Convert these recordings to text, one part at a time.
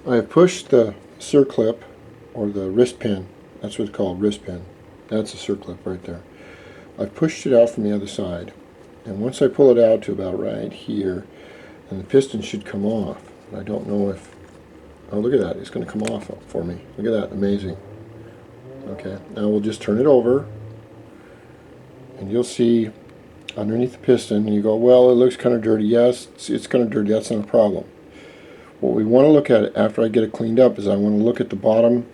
I have pushed the circlip, or the wrist pin, that's what it's called, wrist pin. That's the circlip right there. I've pushed it out from the other side, and once I pull it out to about right here, and the piston should come off. I don't know if, oh look at that, it's going to come off for me. Look at that, amazing. Okay, now we'll just turn it over, and you'll see underneath the piston, and you go, well, it looks kind of dirty. Yes, it's kind of dirty, that's not a problem. What we want to look at after I get it cleaned up is I want to look at the bottom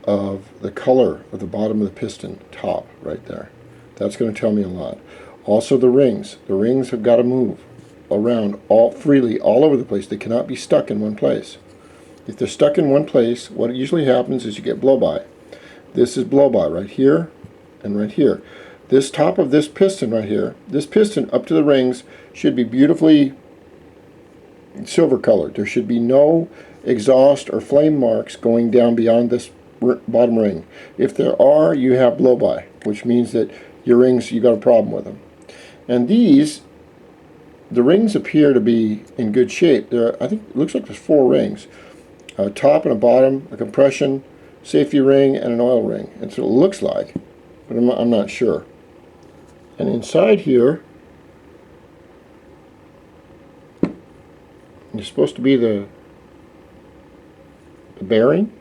of the color of the bottom of the piston top right there. That's going to tell me a lot. Also the rings. The rings have got to move around freely all over the place. They cannot be stuck in one place. If they're stuck in one place, what usually happens is you get blow-by. This is blow-by right here and right here. This top of this piston right here, this piston up to the rings should be beautifully silver colored. There should be no exhaust or flame marks going down beyond this bottom ring. If there are, you have blow-by, which means that your rings, you got a problem with them. And these, the rings appear to be in good shape. I think it looks like there's 4 rings. A top and a bottom, a compression, safety ring, and an oil ring. That's what it looks like, but I'm not sure. And inside here, it's supposed to be the bearing.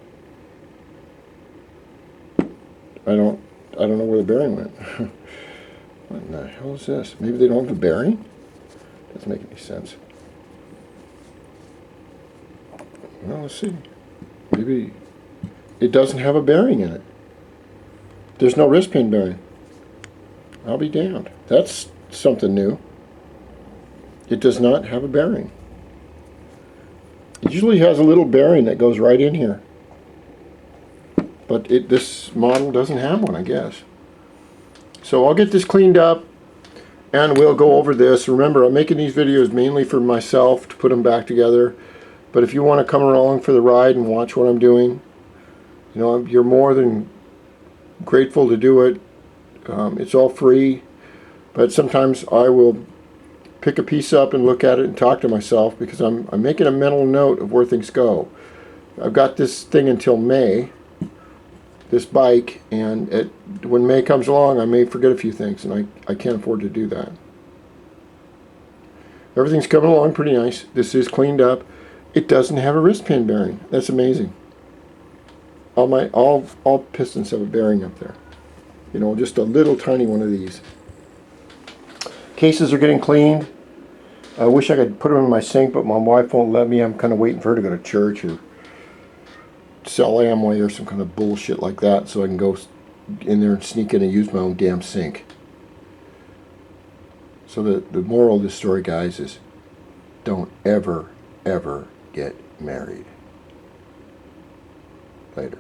I don't know where the bearing went. What in the hell is this? Maybe they don't have a bearing? Doesn't make any sense. Well, let's see. Maybe it doesn't have a bearing in it. There's no wrist pin bearing. I'll be damned. That's something new. It does not have a bearing. It usually has a little bearing that goes right in here. But this model doesn't have one, I guess. So I'll get this cleaned up and we'll go over this. Remember, I'm making these videos mainly for myself to put them back together. But if you want to come along for the ride and watch what I'm doing, you know, you're more than grateful to do it. It's all free, but sometimes I will pick a piece up and look at it and talk to myself because I'm making a mental note of where things go. I've got this thing until May, this bike, and when May comes along I may forget a few things, and I can't afford to do that. Everything's coming along pretty nice. This is cleaned up. It doesn't have a wrist pin bearing. That's amazing. All pistons have a bearing up there. You know, just a little tiny one of these. Cases are getting cleaned. I wish I could put them in my sink, but my wife won't let me. I'm kind of waiting for her to go to church or sell Amway or some kind of bullshit like that so I can go in there and sneak in and use my own damn sink. So the moral of this story, guys, is don't ever, ever get married. Later.